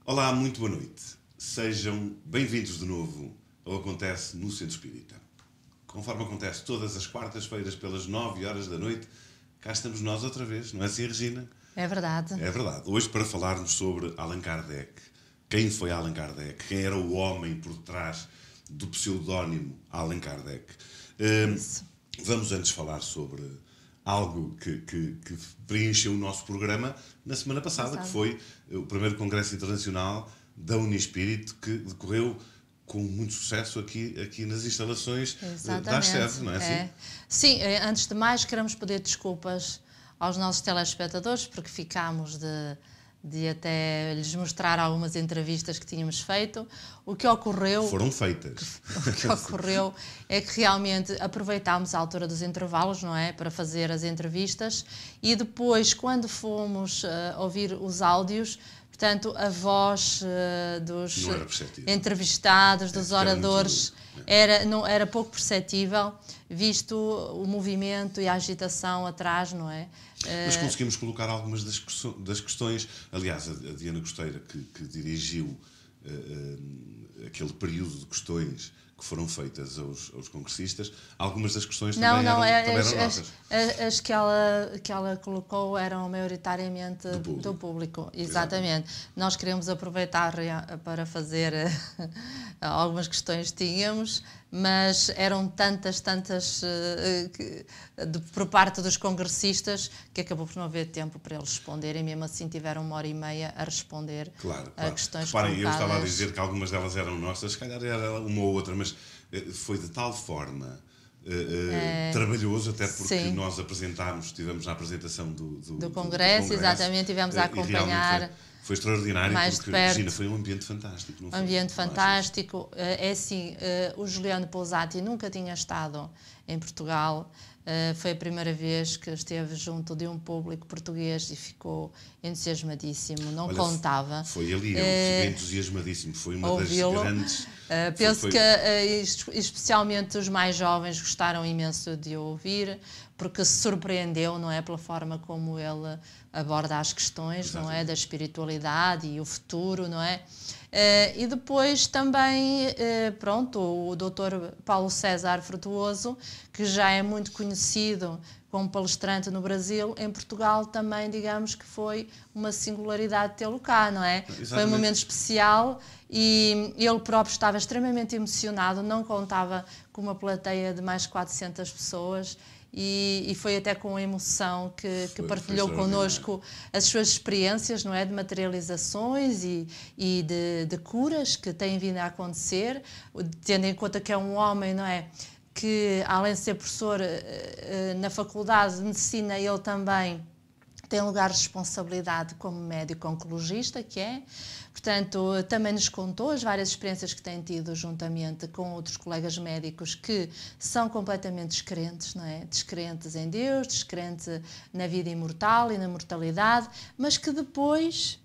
Olá, muito boa noite. Sejam bem-vindos de novo ao Acontece no Centro Espírita. Conforme acontece todas as quartas-feiras pelas 9 horas da noite, cá estamos nós outra vez, não é assim, Regina? É verdade. É verdade. Hoje para falarmos sobre Allan Kardec. Quem foi Allan Kardec? Quem era o homem por trás do pseudónimo Allan Kardec? Vamos antes falar sobre algo que preencheu o nosso programa na semana passada, que foi o primeiro Congresso Internacional da Uniespírito, que decorreu com muito sucesso aqui nas instalações da ASCEV, não é assim? Sim, antes de mais queremos pedir desculpas aos nossos telespectadores, porque ficámos de até lhes mostrar algumas entrevistas que tínhamos feito. O que ocorreu... Foram feitas. O que ocorreu é que realmente aproveitámos a altura dos intervalos, não é? Para fazer as entrevistas e depois, quando fomos ouvir os áudios, portanto, a voz dos entrevistados, dos oradores, era pouco perceptível, visto o movimento e a agitação atrás, não é? Mas conseguimos colocar algumas das questões. Aliás, a Diana Costeira, que dirigiu aquele período de questões que foram feitas aos congressistas, algumas das questões também eram nossas. As que ela colocou eram maioritariamente do público. Exatamente. Nós queremos aproveitar para fazer algumas questões que tínhamos, mas eram tantas por parte dos congressistas que acabou por não haver tempo para eles responderem, mesmo assim tiveram 1h30 a responder a questões colocadas. Eu estava a dizer que algumas delas eram nossas, se calhar era uma ou outra, mas foi de tal forma trabalhoso, até porque nós estivemos na apresentação do Congresso, exatamente, tivemos a acompanhar. Foi extraordinário, mais porque, de perto. Regina, foi um ambiente fantástico. Não foi? Um ambiente fantástico. É assim, o Juliano Pousati nunca tinha estado em Portugal. Foi a primeira vez que esteve junto de um público português e ficou entusiasmadíssimo. Não contava. Foi ali, ele entusiasmadíssimo. Foi uma das grandes... Penso que especialmente os mais jovens gostaram imenso de ouvir, porque se surpreendeu, não é, pela forma como ele aborda as questões, não é, da espiritualidade e o futuro, não é? E depois também, o Dr. Paulo César Frutuoso, que já é muito conhecido como palestrante no Brasil, em Portugal também, digamos que foi uma singularidade tê-lo cá, não é? Exatamente. Foi um momento especial e ele próprio estava extremamente emocionado, não contava com uma plateia de mais de 400 pessoas e foi até com emoção que partilhou connosco as suas experiências, não é, de materializações e de curas que têm vindo a acontecer, tendo em conta que é um homem, não é, que além de ser professor na Faculdade de Medicina, ele também tem lugar de responsabilidade como médico oncologista, que é. Portanto, também nos contou as várias experiências que tem tido juntamente com outros colegas médicos que são completamente descrentes, não é? Descrentes em Deus, descrentes na vida imortal e na mortalidade, mas que depois,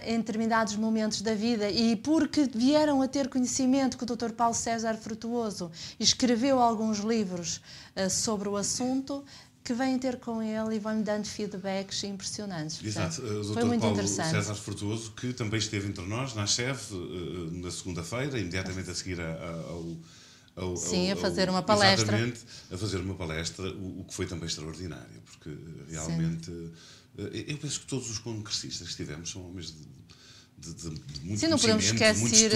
em determinados momentos da vida, e porque vieram a ter conhecimento que o Dr. Paulo César Frutuoso escreveu alguns livros sobre o assunto, que vêm ter com ele e vão-lhe dando feedbacks impressionantes. Exato. O Dr. Paulo César Frutuoso, que também esteve entre nós, na ASCEV, na segunda-feira, imediatamente a seguir a fazer uma palestra. Exatamente, a fazer uma palestra, o que foi também extraordinário, porque realmente... Eu penso que todos os congressistas que estivemos são homens de muito não podemos esquecer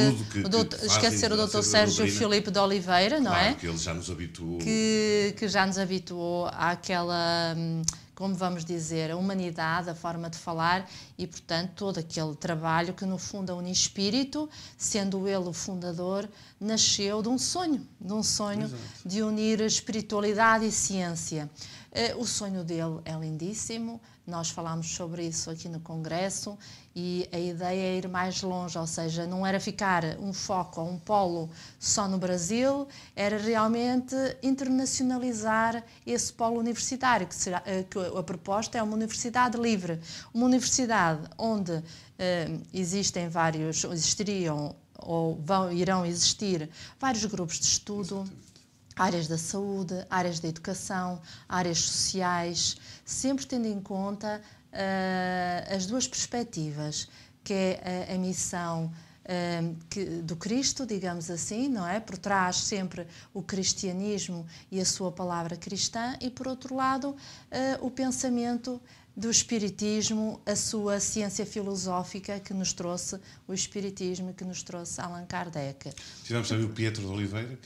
o Dr. Sérgio Filipe de Oliveira, não é? Que ele já nos habituou. Que já nos habituou àquela, como vamos dizer, a humanidade, a forma de falar e, portanto, todo aquele trabalho que, no fundo, a Uniespírito, sendo ele o fundador, nasceu de um sonho Exato. De unir espiritualidade e ciência. O sonho dele é lindíssimo, nós falámos sobre isso aqui no Congresso e a ideia é ir mais longe, ou seja, não era ficar um foco ou um polo só no Brasil, era realmente internacionalizar esse polo universitário, que a proposta é uma universidade livre, uma universidade onde existiriam ou irão existir vários grupos de estudo, áreas da saúde, áreas da educação, áreas sociais, sempre tendo em conta as duas perspectivas, que é a missão do Cristo, digamos assim, não é? Por trás sempre o cristianismo e a sua palavra cristã, e por outro lado o pensamento do Espiritismo, a sua ciência filosófica que nos trouxe o Espiritismo, que nos trouxe Allan Kardec. Tivemos também o Pietro de Oliveira,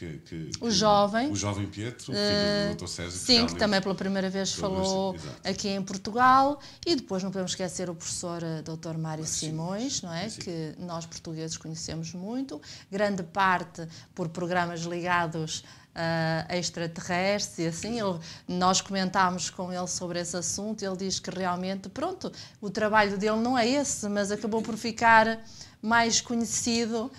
o jovem Pietro, filho do Dr. Sérgio. Sim, que também pela primeira vez falou aqui em Portugal, e depois não podemos esquecer o professor Dr. Mário Simões, não é? Sim. Que nós portugueses conhecemos muito, grande parte por programas ligados extraterrestres e assim. Nós comentámos com ele sobre esse assunto. Ele diz que realmente, pronto, o trabalho dele não é esse, mas acabou por ficar mais conhecido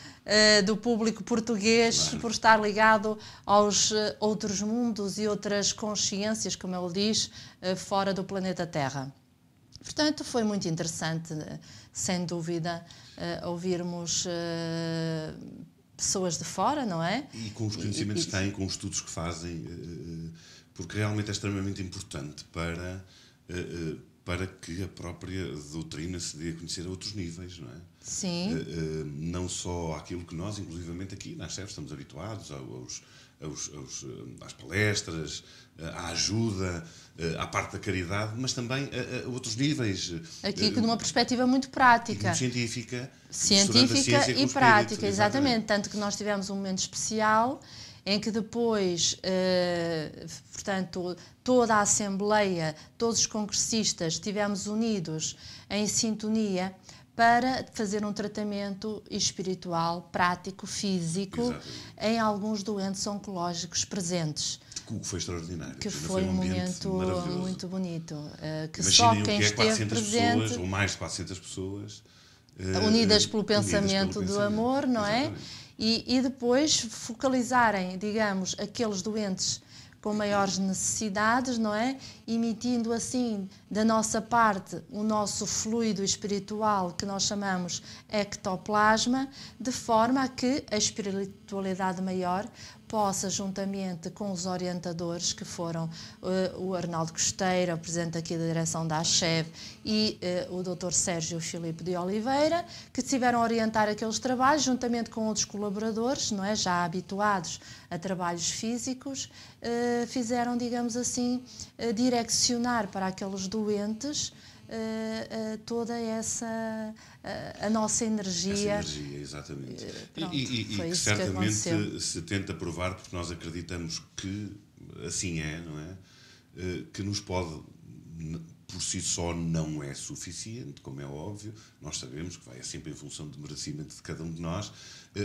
do público português, por estar ligado aos outros mundos e outras consciências, como ele diz, fora do planeta Terra. Portanto, foi muito interessante, sem dúvida, ouvirmos pessoas de fora, não é? E com os conhecimentos que têm, com os estudos que fazem, porque realmente é extremamente importante para que a própria doutrina se dê a conhecer a outros níveis, não é? Sim. Não só aquilo que nós, inclusivamente aqui na ASCEF, estamos habituados às palestras, à ajuda, à parte da caridade, mas também a outros níveis. Aqui numa perspectiva muito prática. Muito científica E prática, exatamente. Tanto que nós tivemos um momento especial em que depois, portanto, toda a Assembleia, todos os congressistas estivemos unidos em sintonia para fazer um tratamento espiritual, prático, físico, em alguns doentes oncológicos presentes. O que foi extraordinário. Que foi um momento muito bonito. Que imaginem só quem esteve 400 presente... pessoas, ou mais de 400 pessoas... unidas pelo pensamento do amor, não é? E depois focalizarem, digamos, aqueles doentes com maiores necessidades, não é? Emitindo assim, da nossa parte, o nosso fluido espiritual, que nós chamamos ectoplasma, de forma a que a espiritualidade maior possa, juntamente com os orientadores, que foram o Arnaldo Costeira, o presidente aqui da direção da ASCEV, e o Dr. Sérgio Filipe de Oliveira, que tiveram a orientar aqueles trabalhos, juntamente com outros colaboradores, não é? Já habituados a trabalhos físicos, fizeram, digamos assim, direcionar para aqueles doentes toda essa a nossa energia. Essa energia, exatamente. Pronto, e que certamente se tenta provar, porque nós acreditamos que assim é, não é? Que nos pode, por si só, não é suficiente, como é óbvio. Nós sabemos que vai sempre em função do merecimento de cada um de nós,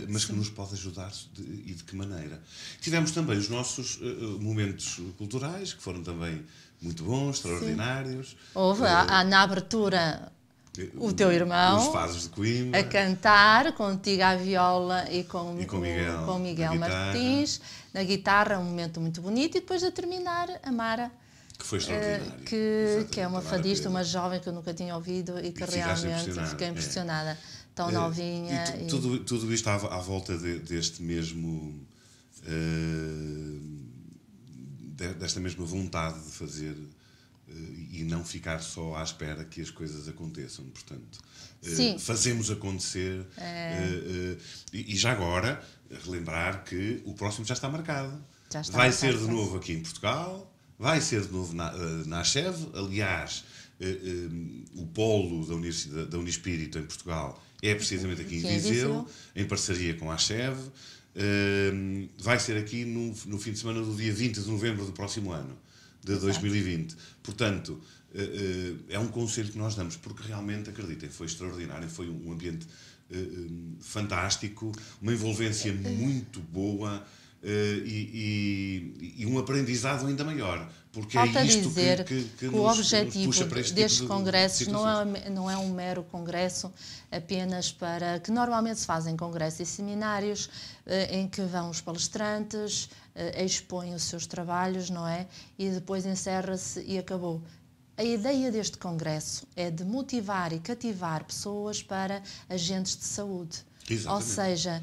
mas que nos pode ajudar e de que maneira. Tivemos também os nossos momentos culturais, que foram também muito bons, extraordinários. Houve, na abertura, o teu irmão, os Fados de Coimbra, a cantar, contigo à viola e com Miguel Martins, na guitarra, um momento muito bonito, e depois a terminar, a Mara, que foi extraordinário, que é uma fadista, uma jovem que eu nunca tinha ouvido e que realmente fiquei impressionada, tão novinha. E tudo isto à volta deste mesmo... desta mesma vontade de fazer e não ficar só à espera que as coisas aconteçam. Portanto, fazemos acontecer. E já agora, relembrar que o próximo já está marcado. Vai ser de novo aqui em Portugal, vai ser de novo na ASCEV. Aliás, o polo da Unispírito em Portugal é precisamente aqui em Viseu, em parceria com a ASCEV. Vai ser aqui no fim de semana do dia 20 de novembro do próximo ano, de 2020. Portanto, é um conselho que nós damos, porque realmente, acreditem, foi extraordinário, foi um ambiente fantástico, uma envolvência muito boa e um aprendizado ainda maior. Porque falta é isto dizer que o objetivo destes congressos situações. não é um mero congresso apenas para... que normalmente se fazem congressos e seminários em que vão os palestrantes, expõem os seus trabalhos, não é? E depois encerra-se e acabou. A ideia deste congresso é de motivar e cativar pessoas para agentes de saúde. Exatamente. Ou seja,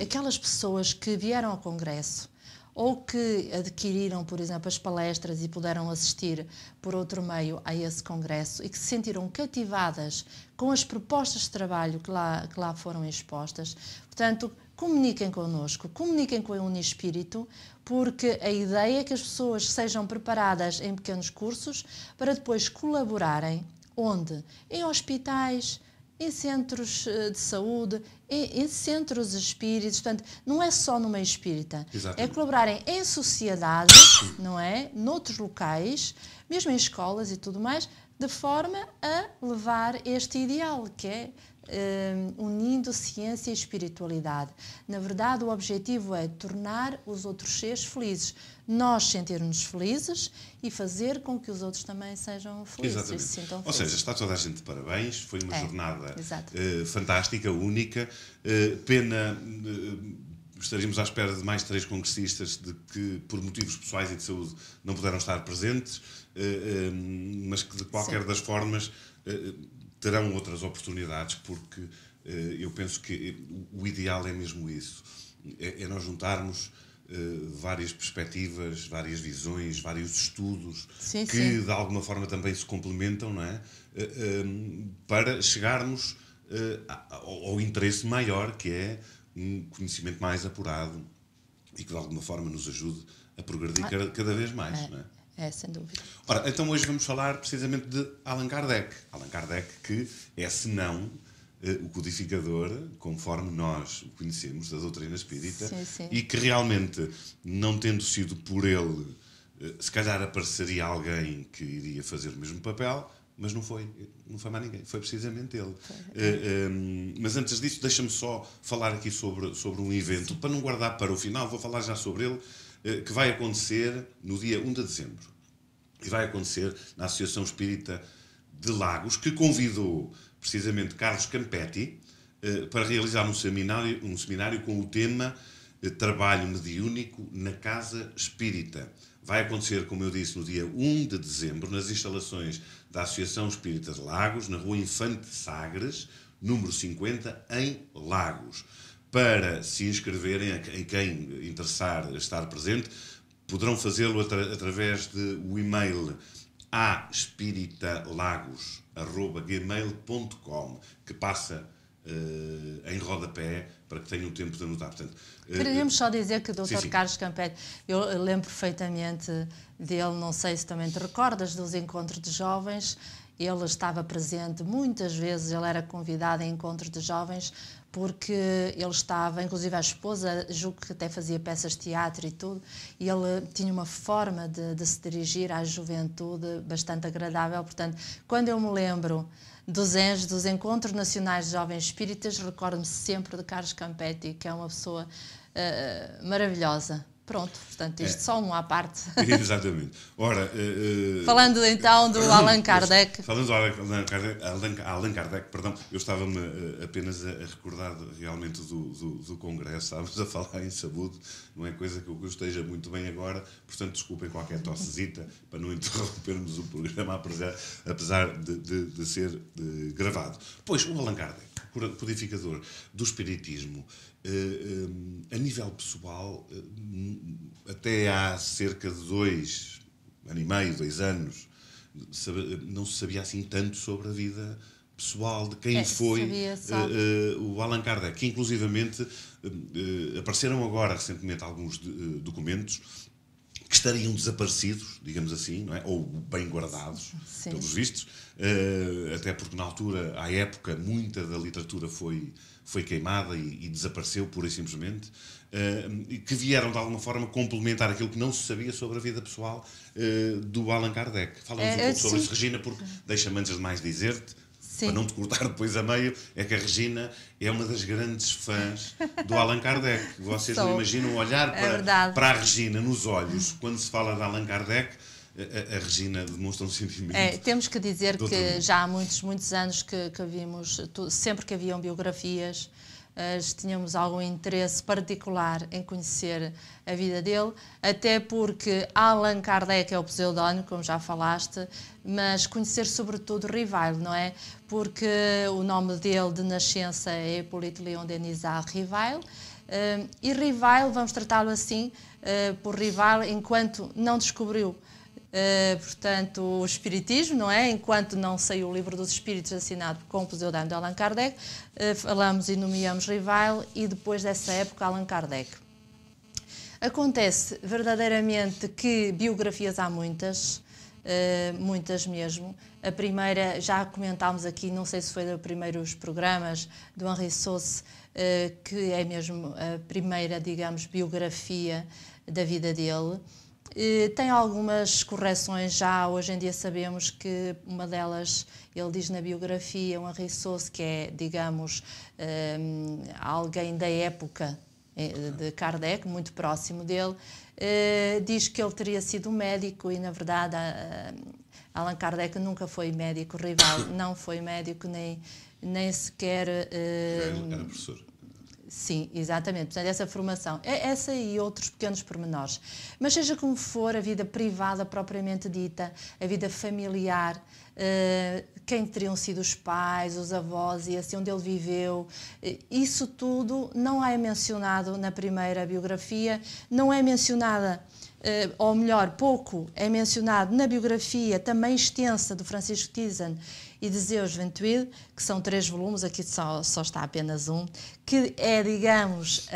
aquelas pessoas que vieram ao congresso ou que adquiriram, por exemplo, as palestras e puderam assistir por outro meio a esse congresso e que se sentiram cativadas com as propostas de trabalho que lá foram expostas. Portanto, comuniquem connosco, comuniquem com o Unispírito, porque a ideia é que as pessoas sejam preparadas em pequenos cursos para depois colaborarem. Onde? Em hospitais, em centros de saúde, em centros espíritas. Portanto, não é só no meio espírita. Exatamente. É colaborarem em sociedade, não é? Noutros locais, mesmo em escolas e tudo mais, de forma a levar este ideal, que é unindo ciência e espiritualidade. Na verdade, o objetivo é tornar os outros seres felizes. Nós sentirmos felizes e fazer com que os outros também sejam felizes. Exatamente. E se sintam felizes. Ou seja, está toda a gente de parabéns, foi uma jornada exato. Fantástica, única. Pena, estaríamos à espera de mais 3 congressistas de que, por motivos pessoais e de saúde, não puderam estar presentes, mas que, de qualquer das formas, terão outras oportunidades, porque eu penso que o ideal é mesmo isso. É nós juntarmos várias perspectivas, várias visões, vários estudos que de alguma forma também se complementam, não é? Para chegarmos ao interesse maior, que é um conhecimento mais apurado e que de alguma forma nos ajude a progredir cada vez mais, não é? É, sem dúvida. Ora, então hoje vamos falar precisamente de Allan Kardec. Allan Kardec, que é, senão, o codificador, conforme nós o conhecemos, da doutrina espírita, e que realmente, não tendo sido por ele, se calhar apareceria alguém que iria fazer o mesmo papel, mas não foi mais ninguém, foi precisamente ele. Mas antes disso, deixa-me só falar aqui sobre um evento, para não guardar para o final, vou falar já sobre ele, que vai acontecer no dia 1 de dezembro. E vai acontecer na Associação Espírita de Lagos, que convidou precisamente Carlos Campetti para realizar um seminário com o tema Trabalho Mediúnico na Casa Espírita. Vai acontecer, como eu disse, no dia 1 de dezembro, nas instalações da Associação Espírita de Lagos, na Rua Infante Sagres, número 50, em Lagos. Para se inscreverem, em quem interessar estar presente, poderão fazê-lo através do e-mail aespiritalagos@gmail.com, que passa em rodapé para que tenham tempo de anotar. Portanto, queríamos só dizer que o Dr. Carlos Campetti, eu lembro perfeitamente dele, não sei se também te recordas, dos encontros de jovens. Ele estava presente muitas vezes, ele era convidado a encontros de jovens, porque ele estava, inclusive a esposa, julgo que até fazia peças de teatro e tudo, e ele tinha uma forma de se dirigir à juventude bastante agradável. Portanto, quando eu me lembro dos Encontros Nacionais de Jovens Espíritas, recordo-me sempre de Carlos Campetti, que é uma pessoa maravilhosa. Pronto, portanto, isto só um à parte. Exatamente. Ora, falando então do Allan Kardec. Falando do Allan Kardec, perdão, eu estava-me apenas a recordar realmente do Congresso, estávamos a falar em saúde, não é coisa que eu esteja muito bem agora, portanto, desculpem qualquer tossezita para não interrompermos o programa, apesar de ser gravado. Pois, o Allan Kardec, codificador do Espiritismo, a nível pessoal, até há cerca de 2 anos, não se sabia assim tanto sobre a vida pessoal de quem foi o Allan Kardec, que inclusivamente apareceram agora recentemente alguns documentos que estariam desaparecidos, digamos assim, não é? Ou bem guardados, pelos vistos, até porque na altura, à época, muita da literatura foi queimada e desapareceu pura e simplesmente, e que vieram de alguma forma complementar aquilo que não se sabia sobre a vida pessoal do Allan Kardec. Fala-nos um pouco sobre isso, Regina, porque deixa-me antes de mais dizer-te, para não te cortar depois a meio, é que a Regina é uma das grandes fãs do Allan Kardec. Vocês não imaginam olhar para a Regina nos olhos quando se fala de Allan Kardec. A Regina demonstra um sentimento. Temos que dizer que já há muitos anos que vimos, sempre que haviam biografias, tínhamos algum interesse particular em conhecer a vida dele, até porque Allan Kardec é o pseudónimo, como já falaste, mas conhecer sobretudo Rivail, não é? Porque o nome dele de nascença é Hippolyte Léon Denisard Rivail, E Rievail, vamos tratá-lo assim, por Rievail, enquanto não descobriu, portanto, o Espiritismo, não é? Enquanto não saiu o Livro dos Espíritos assinado com o pseudónimo de Allan Kardec, falamos e nomeamos Rievail, e depois dessa época Allan Kardec. Acontece verdadeiramente que biografias há muitas, muitas mesmo. A primeira, já comentámos aqui, não sei se foi dos primeiros programas, do Henri Sauce, que é mesmo a primeira, digamos, biografia da vida dele. Tem algumas correções já, hoje em dia sabemos que uma delas, ele diz na biografia, o Henri Sauce, que é, digamos, alguém da época de Kardec, muito próximo dele, diz que ele teria sido médico e, na verdade, Allan Kardec nunca foi médico. Rievail não foi médico, nem sequer... Era professor. Sim, exatamente. Portanto, essa formação, essa e outros pequenos pormenores. Mas seja como for, a vida privada propriamente dita, a vida familiar, quem teriam sido os pais, os avós e assim onde ele viveu, isso tudo não é mencionado na primeira biografia, não é mencionada, ou melhor, pouco é mencionado na biografia também extensa do Francisco Tizan e de Zeus Ventuil, que são 3 volumes, aqui só está apenas um, que é, digamos,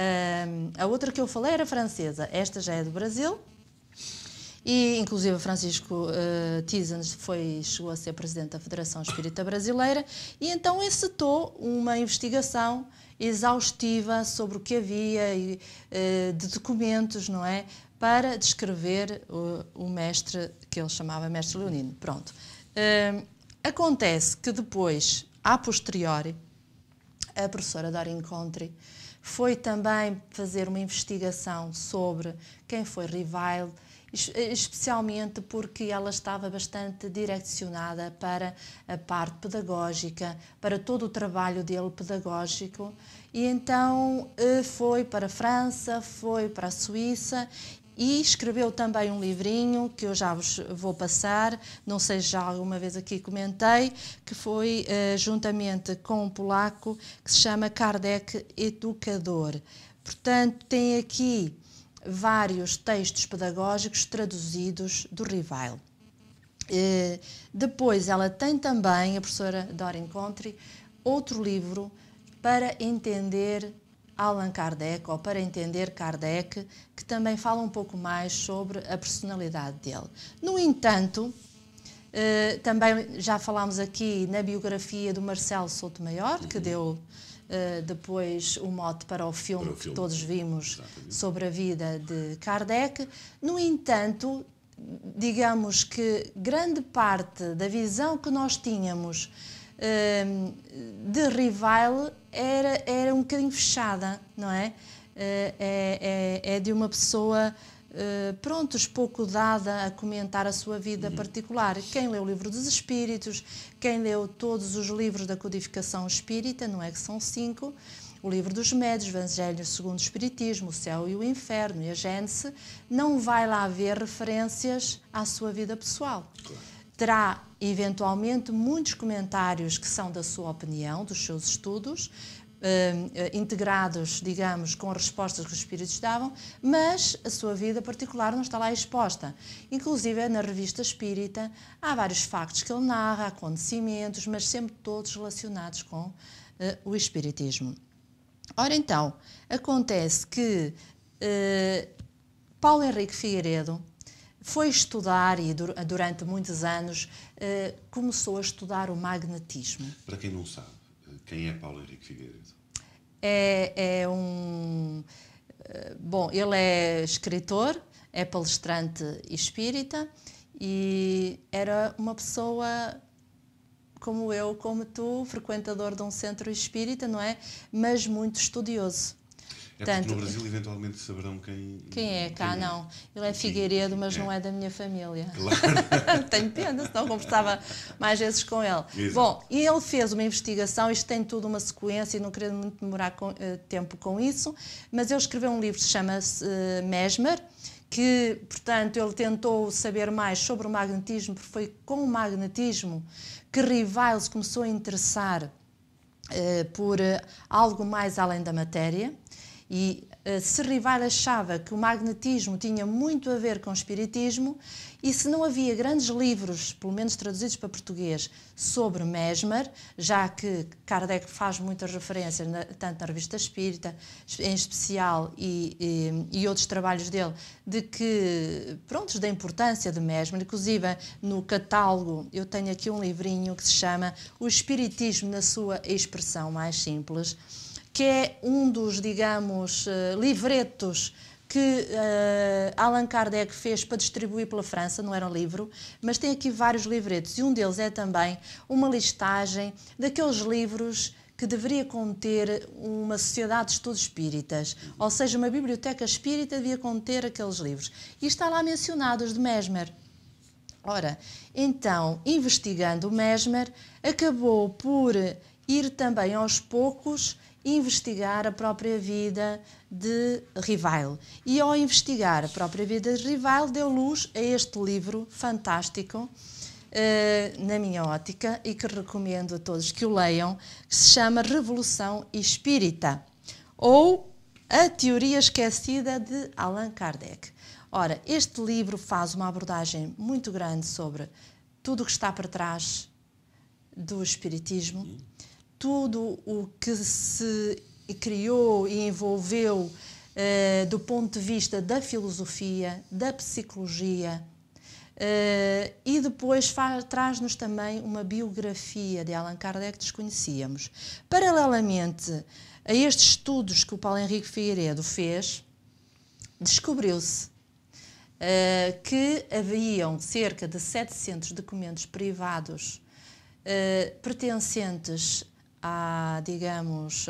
a outra que eu falei era francesa, esta já é do Brasil, e inclusive Francisco Tizan chegou a ser presidente da Federação Espírita Brasileira, e então encetou uma investigação exaustiva sobre o que havia de documentos, não é, para descrever o mestre, que ele chamava Mestre Leonino. Pronto. Acontece que depois, a posteriori, a professora Doreen Contri foi também fazer uma investigação sobre quem foi Rievail, especialmente porque ela estava bastante direcionada para a parte pedagógica, para todo o trabalho dele pedagógico, e então foi para a França, foi para a Suíça, e escreveu também um livrinho que eu já vos vou passar, não sei se já alguma vez aqui comentei, que foi juntamente com um polaco que se chama Kardec Educador. Portanto, tem aqui vários textos pedagógicos traduzidos do Rievail. Depois ela tem também, a professora Doreen Contri, outro livro para entender Allan Kardec, ou para entender Kardec, que também fala um pouco mais sobre a personalidade dele. No entanto, também já falámos aqui na biografia do Marcelo Sotomayor, que deu depois o mote para o filme que todos vimos, exatamente, sobre a vida de Kardec. No entanto, digamos que grande parte da visão que nós tínhamos de Rievail era um bocadinho fechada, não é? É de uma pessoa, pouco dada a comentar a sua vida particular. Quem leu o Livro dos Espíritos, quem leu todos os livros da codificação espírita, não é que são 5, o Livro dos Médiuns, o Evangelho segundo o Espiritismo, o Céu e o Inferno e a Gênese, não vai lá haver referências à sua vida pessoal. Claro. Terá, eventualmente, muitos comentários que são da sua opinião, dos seus estudos, integrados, digamos, com as respostas que os espíritos davam, mas a sua vida particular não está lá exposta. Inclusive, na Revista Espírita, há vários factos que ele narra, acontecimentos, mas sempre todos relacionados com o Espiritismo. Ora, então, acontece que Paulo Henrique Figueiredo foi estudar e durante muitos anos começou a estudar o magnetismo. Para quem não sabe, quem é Paulo Henrique Figueiredo? Bom, ele é escritor, é palestrante espírita e era uma pessoa como eu, como tu, frequentador de um centro espírita, não é? Mas muito estudioso. Porque no Brasil eventualmente saberão quem é, cá não. Ele é Figueiredo, mas não é da minha família. Claro. Tenho pena, senão conversava mais vezes com ele. Exato. Bom, e ele fez uma investigação, isto tem tudo uma sequência e não queria muito demorar tempo com isso, mas ele escreveu um livro que se chama Mesmer, que, portanto, ele tentou saber mais sobre o magnetismo, porque foi com o magnetismo que Rievail se começou a interessar por algo mais além da matéria. E se Rival achava que o magnetismo tinha muito a ver com o espiritismo, e se não havia grandes livros, pelo menos traduzidos para português, sobre Mesmer, já que Kardec faz muitas referências, tanto na Revista Espírita, em especial, e outros trabalhos dele, de que, pronto, da importância de Mesmer, inclusive no catálogo, eu tenho aqui um livrinho que se chama O Espiritismo na sua expressão mais simples, que é um dos, digamos, livretos que Allan Kardec fez para distribuir pela França, não era um livro, mas tem aqui vários livretos, e um deles é também uma listagem daqueles livros que deveria conter uma sociedade de estudos espíritas, ou seja, uma biblioteca espírita devia conter aqueles livros. E está lá mencionados de Mesmer. Ora, então, investigando o Mesmer, acabou por ir também aos poucos investigar a própria vida de Rivail. E ao investigar a própria vida de Rivail, deu luz a este livro fantástico, na minha ótica, e que recomendo a todos que o leiam, que se chama Revolução Espírita, ou A Teoria Esquecida de Allan Kardec. Ora, este livro faz uma abordagem muito grande sobre tudo o que está por trás do espiritismo, tudo o que se criou e envolveu do ponto de vista da filosofia, da psicologia, e depois traz-nos também uma biografia de Allan Kardec que desconhecíamos. Paralelamente a estes estudos que o Paulo Henrique Figueiredo fez, descobriu-se que haviam cerca de 700 documentos privados pertencentes a, digamos,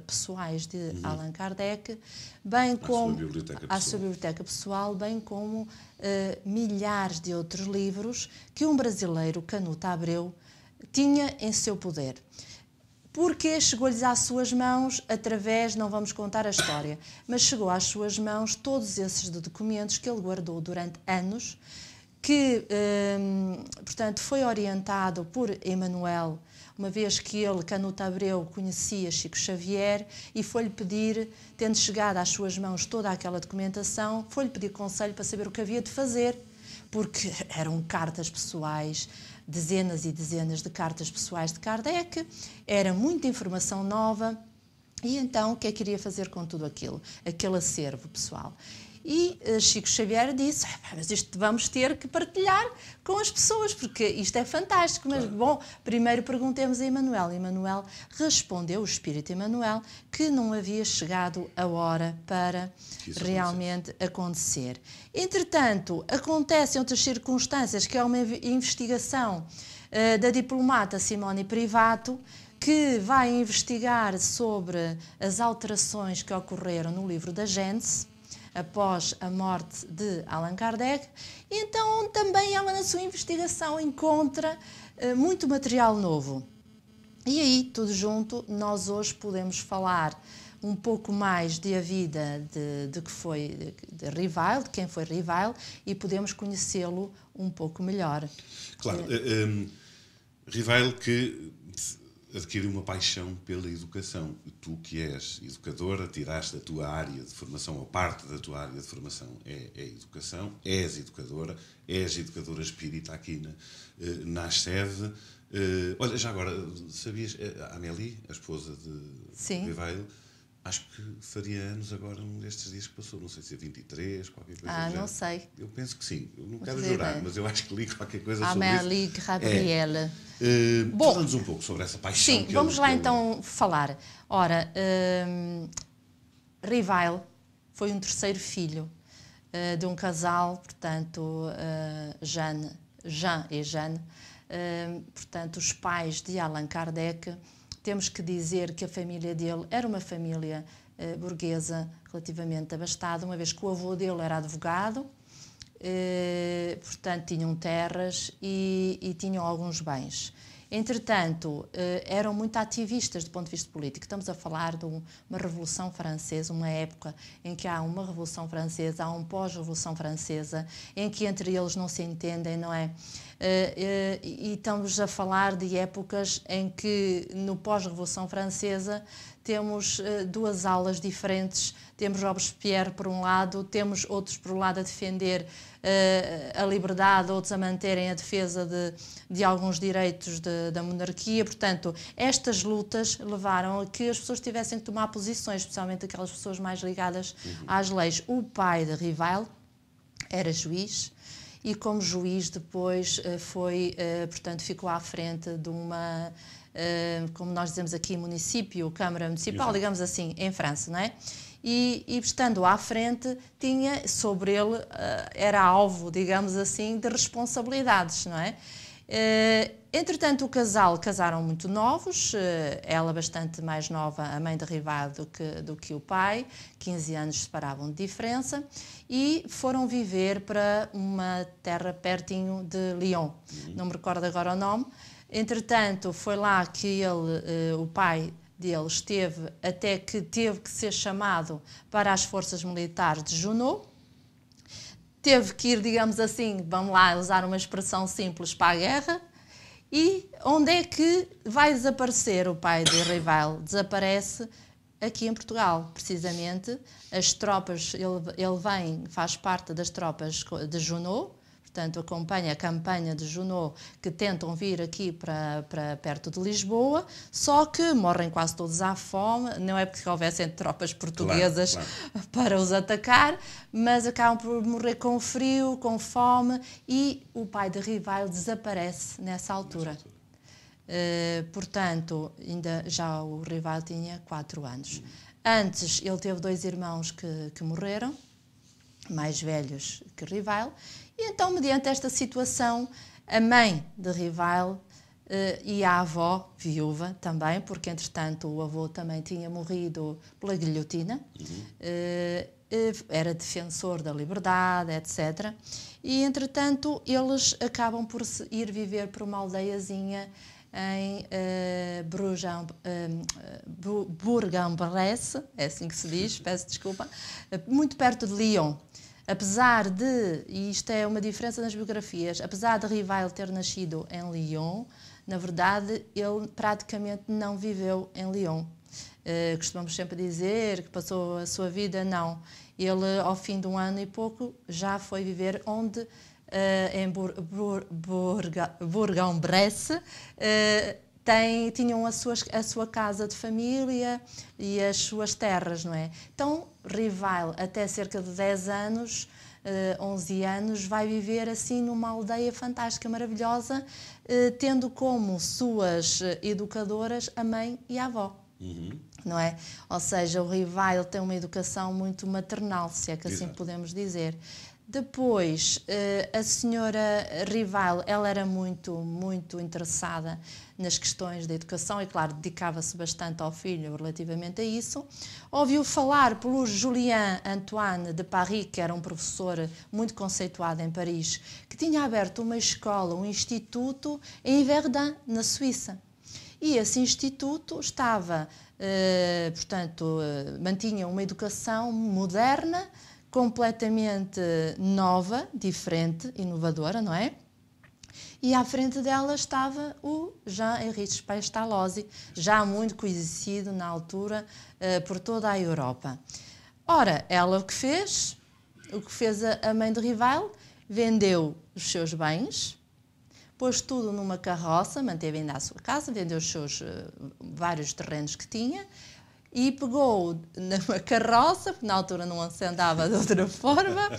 pessoais de Allan Kardec, bem como à sua biblioteca pessoal, bem como milhares de outros livros que um brasileiro, Canuto Abreu, tinha em seu poder. Porque chegou-lhes às suas mãos através, não vamos contar a história, mas chegou às suas mãos todos esses documentos que ele guardou durante anos, que, portanto, foi orientado por Emmanuel, uma vez que ele, Canuto Abreu, conhecia Chico Xavier, e foi-lhe pedir, tendo chegado às suas mãos toda aquela documentação, foi-lhe pedir conselho para saber o que havia de fazer, porque eram cartas pessoais, dezenas e dezenas de cartas pessoais de Kardec, era muita informação nova, e então o que é que iria fazer com tudo aquilo, aquele acervo pessoal? E Chico Xavier disse, mas isto vamos ter que partilhar com as pessoas, porque isto é fantástico. Mas, bom, primeiro perguntemos a Emmanuel. Emmanuel respondeu, o Espírito Emmanuel, que não havia chegado a hora para realmente acontecer. Entretanto, acontecem outras circunstâncias, que é uma investigação da diplomata Simone Privato, que vai investigar sobre as alterações que ocorreram no livro da Gênese, após a morte de Allan Kardec. Então, também ela, na sua investigação, encontra muito material novo. E aí, tudo junto, nós hoje podemos falar um pouco mais da vida de que foi de Rivail, de quem foi Rivail, e podemos conhecê-lo um pouco melhor. Claro, Rivail que adquiriu uma paixão pela educação. Tu, que és educadora, tiraste a tua área de formação, ou parte da tua área de formação é educação, és educadora espírita aqui na ASCEV. Olha, já agora, sabias, a Amélie, a esposa de Rivail, acho que faria anos agora, um destes dias que passou, não sei se é 23, qualquer coisa. Não sei. Eu penso que sim, eu não quero jurar, mas eu acho que li qualquer coisa sobre isso. Amélie Gabrielle. Bom, fala-nos um pouco sobre essa paixão. Sim, vamos lá então falar. Ora, Rivail foi um terceiro filho de um casal, portanto, Jean e Jeanne, portanto, os pais de Allan Kardec. Temos que dizer que a família dele era uma família burguesa relativamente abastada, uma vez que o avô dele era advogado, portanto tinham terras e tinham alguns bens. Entretanto, eram muito ativistas do ponto de vista político. Estamos a falar de uma Revolução Francesa, uma época em que há uma Revolução Francesa, há um pós-Revolução Francesa, em que entre eles não se entendem, não é? E estamos a falar de épocas em que, no pós-Revolução Francesa, temos duas alas diferentes. Temos Robespierre por um lado, temos outros por um lado a defender a liberdade, outros a manterem a defesa de alguns direitos da monarquia. Portanto, estas lutas levaram a que as pessoas tivessem que tomar posições, especialmente aquelas pessoas mais ligadas às leis. O pai de Rivail era juiz e, como juiz, depois portanto, ficou à frente de uma, como nós dizemos aqui, município, Câmara Municipal, digamos assim, em França, não é? E estando à frente, tinha sobre ele, era alvo, digamos assim, de responsabilidades, não é? Entretanto, o casal casaram muito novos, ela bastante mais nova, a mãe de Rivail, do que o pai, 15 anos separavam de diferença, e foram viver para uma terra pertinho de Lyon, não me recordo agora o nome. Entretanto, foi lá que ele, o pai dele, esteve até que teve que ser chamado para as forças militares de Junot. Teve que ir, digamos assim, vamos lá usar uma expressão simples, para a guerra. E onde é que vai desaparecer o pai de Rivail? Desaparece aqui em Portugal, precisamente. As tropas, ele vem, faz parte das tropas de Junot, portanto acompanha a campanha de Junot, que tentam vir aqui para perto de Lisboa, só que morrem quase todos à fome, não é porque houvessem tropas portuguesas para os atacar, mas acabam por morrer com frio, com fome, e o pai de Rivail desaparece nessa altura. Portanto, ainda já o Rivail tinha 4 anos. Antes, ele teve 2 irmãos que morreram, mais velhos que Rivail, e então, mediante esta situação, a mãe de Rivail e a avó, viúva também, porque entretanto o avô também tinha morrido pela guilhotina, era defensor da liberdade, etc. E entretanto eles acabam por ir viver para uma aldeiazinha em Bourg-en-Bresse, é assim que se diz, peço desculpa, muito perto de Lyon. Apesar de, e isto é uma diferença nas biografias, apesar de Rivail ter nascido em Lyon, na verdade ele praticamente não viveu em Lyon. Costumamos sempre dizer que passou a sua vida, não. Ele, ao fim de 1 ano e pouco, já foi viver onde, em Bourg-en-Bresse, tinham a sua casa de família e as suas terras, não é? Então, Rivail, até cerca de 10 anos, 11 anos, vai viver assim numa aldeia fantástica, maravilhosa, tendo como suas educadoras a mãe e a avó. Não é? Ou seja, o Rivail tem uma educação muito maternal, se é que assim podemos dizer. Depois, a senhora Rivail, ela era muito interessada nas questões da educação e, claro, dedicava-se bastante ao filho relativamente a isso. Ouviu falar pelo Julien Antoine de Paris, que era um professor muito conceituado em Paris, que tinha aberto uma escola, um instituto em Verdun, na Suíça. E esse instituto estava, portanto, mantinha uma educação moderna, completamente nova, diferente, inovadora, não é? E à frente dela estava o Jean-Henri Pestalozzi, já muito conhecido na altura por toda a Europa. Ora, ela o que fez a mãe de Rivail, vendeu os seus bens, pôs tudo numa carroça, manteve ainda a sua casa, vendeu os seus vários terrenos que tinha, e pegou numa carroça, porque na altura não se andava de outra forma,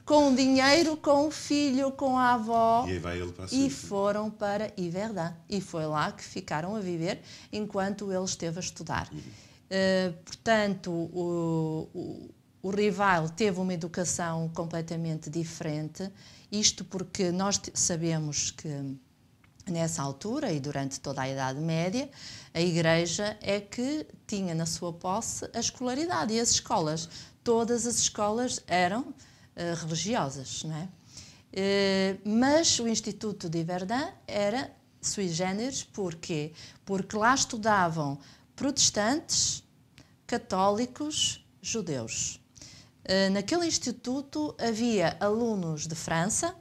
com o dinheiro, com o filho, com a avó, e foram para Yverdun. E foi lá que ficaram a viver enquanto ele esteve a estudar. Portanto, o Rivail teve uma educação completamente diferente, isto porque nós sabemos que nessa altura e durante toda a Idade Média, a Igreja é que tinha na sua posse a escolaridade e as escolas. Todas as escolas eram religiosas, não é? Mas o Instituto de Yverdun era sui generis, porquê? Porque lá estudavam protestantes, católicos, judeus. Naquele instituto havia alunos de França,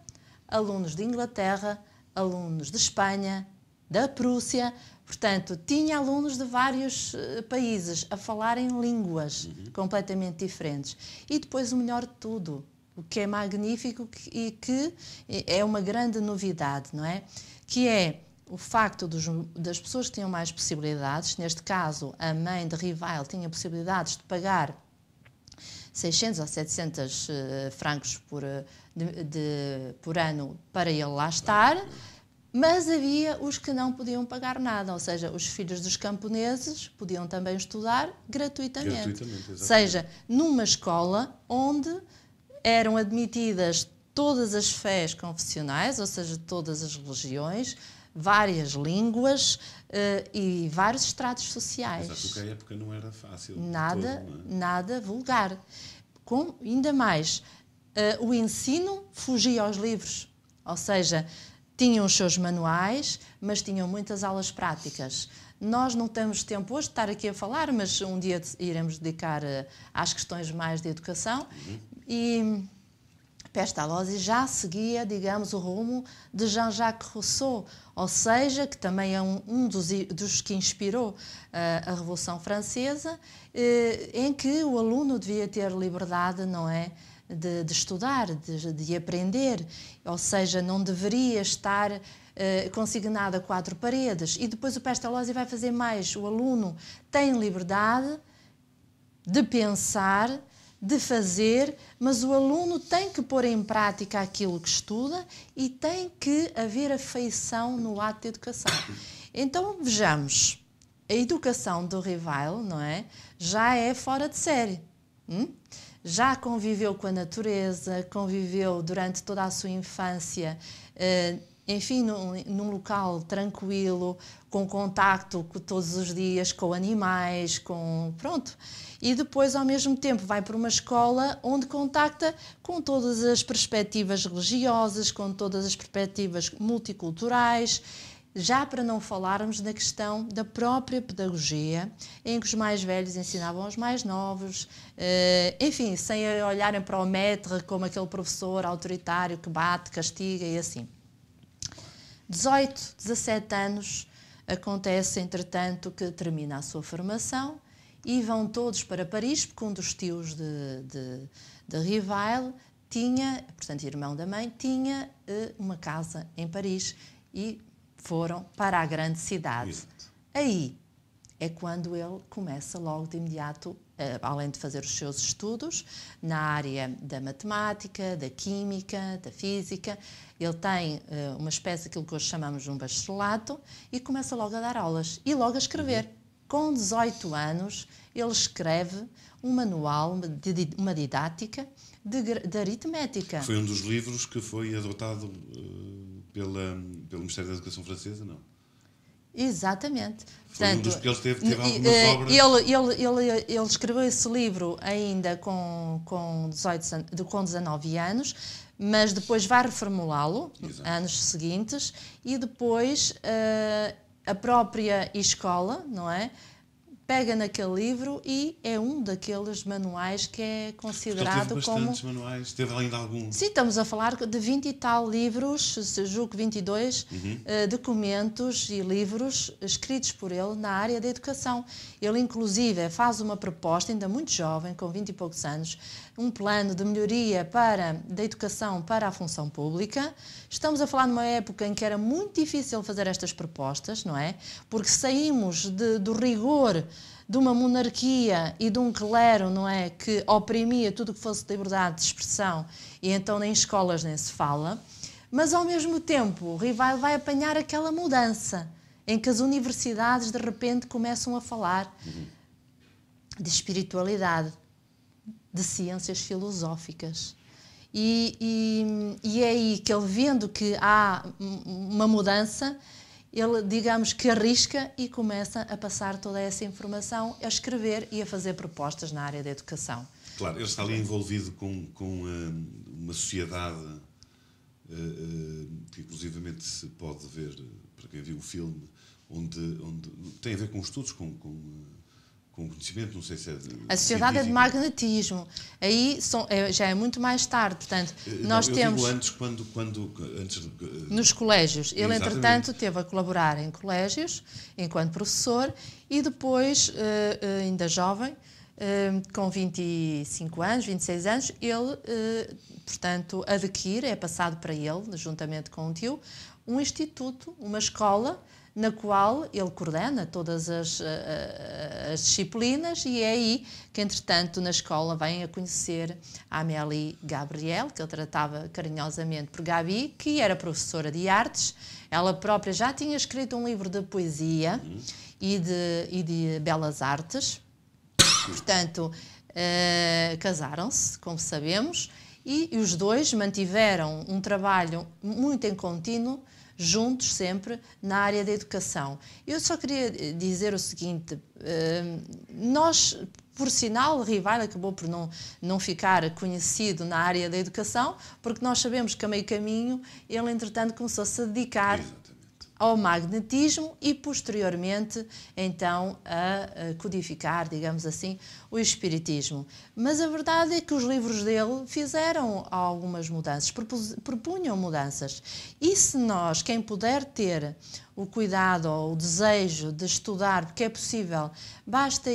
alunos de Inglaterra, alunos de Espanha, da Prússia, portanto, tinha alunos de vários países a falarem línguas completamente diferentes. E depois o melhor de tudo, o que é magnífico e que é uma grande novidade, não é? Que é o facto das pessoas que tinham mais possibilidades, neste caso a mãe de Rivail tinha possibilidades de pagar 600 ou 700 francos por ano para ele lá estar, mas havia os que não podiam pagar nada, ou seja, os filhos dos camponeses podiam também estudar gratuitamente. Ou seja, numa escola onde eram admitidas todas as fés confessionais, ou seja, todas as religiões, várias línguas e vários estratos sociais. Mas acho que a época não era fácil. Nada, todo, não é? nada vulgar. Ainda mais, o ensino fugia aos livros, ou seja, tinham os seus manuais, mas tinham muitas aulas práticas. Nós não temos tempo hoje de estar aqui a falar, mas um dia iremos dedicar às questões mais de educação. E Pestalozzi já seguia, digamos, o rumo de Jean-Jacques Rousseau, ou seja, que também é um dos que inspirou a Revolução Francesa, em que o aluno devia ter liberdade, não é, de estudar, de aprender, ou seja, não deveria estar consignado a quatro paredes. E depois o Pestalozzi vai fazer mais. O aluno tem liberdade de pensar, de fazer, mas o aluno tem que pôr em prática aquilo que estuda e tem que haver afeição no ato de educação. Então, vejamos, a educação do Rivail, não é, já é fora de série. Já conviveu com a natureza, conviveu durante toda a sua infância, enfim, num local tranquilo, com contacto todos os dias com animais, pronto. E depois, ao mesmo tempo, vai para uma escola onde contacta com todas as perspectivas religiosas, com todas as perspectivas multiculturais, já para não falarmos da questão da própria pedagogia, em que os mais velhos ensinavam aos mais novos, enfim, sem olharem para o maître como aquele professor autoritário que bate, castiga e assim. 18, 17 anos, acontece, entretanto, que termina a sua formação e vão todos para Paris, porque um dos tios de Rivail tinha, portanto, irmão da mãe, tinha uma casa em Paris e foram para a grande cidade. Exato. Aí é quando ele começa logo de imediato, além de fazer os seus estudos, na área da matemática, da química, da física, ele tem uma espécie daquilo que hoje chamamos de um bacharelato e começa logo a dar aulas e logo a escrever. Com 18 anos, ele escreve um manual, uma didática de aritmética. Foi um dos livros que foi adotado pelo Ministério da Educação Francesa, não? Exatamente. Foi um dos que ele teve algumas obras. Ele escreveu esse livro ainda com 19 anos, mas depois vai reformulá-lo anos seguintes e depois a própria escola, não é? Pega naquele livro e é um daqueles manuais que é considerado teve como... bastantes manuais, teve além de algum... Sim, estamos a falar de 20 e tal livros, julgo que 22 documentos e livros escritos por ele na área da educação. Ele, inclusive, faz uma proposta, ainda muito jovem, com 20 e poucos anos, um plano de melhoria da educação para a função pública. Estamos a falar numa época em que era muito difícil fazer estas propostas, não é? Porque saímos do rigor de uma monarquia e de um clero, não é, que oprimia tudo o que fosse liberdade de expressão e então nem escolas nem se fala, mas ao mesmo tempo o Rivail vai apanhar aquela mudança em que as universidades de repente começam a falar de espiritualidade, de ciências filosóficas. E é aí que ele, vendo que há uma mudança, ele, digamos, que arrisca e começa a passar toda essa informação, a escrever e a fazer propostas na área da educação. Claro, ele está ali envolvido com uma sociedade que inclusivamente se pode ver para quem viu o filme, onde tem a ver com estudos, com conhecimento, não sei se é a Sociedade é de Magnetismo. Aí já é muito mais tarde, portanto, nós temos... digo antes, antes nos colégios. Ele, Exatamente. entretanto, teve a colaborar em colégios, enquanto professor, e depois, ainda jovem, com 25 anos, 26 anos, ele, portanto, adquire, é passado para ele, juntamente com um tio, um instituto, uma escola, na qual ele coordena todas as disciplinas, e é aí que, entretanto, na escola vem a conhecer a Amélie Gabriel, que ele tratava carinhosamente por Gabi, que era professora de artes. Ela própria já tinha escrito um livro de poesia e de belas artes. Portanto, casaram-se, como sabemos, e os dois mantiveram um trabalho muito em contínuo, juntos sempre, na área da educação. Eu só queria dizer o seguinte, nós, por sinal, Rival acabou por não ficar conhecido na área da educação, porque nós sabemos que a meio caminho ele, entretanto, começou-se a dedicar ao magnetismo e, posteriormente, então, a codificar, digamos assim, o espiritismo. Mas a verdade é que os livros dele fizeram algumas mudanças, propunham mudanças. E se nós, quem puder ter o cuidado ou o desejo de estudar, porque é possível, basta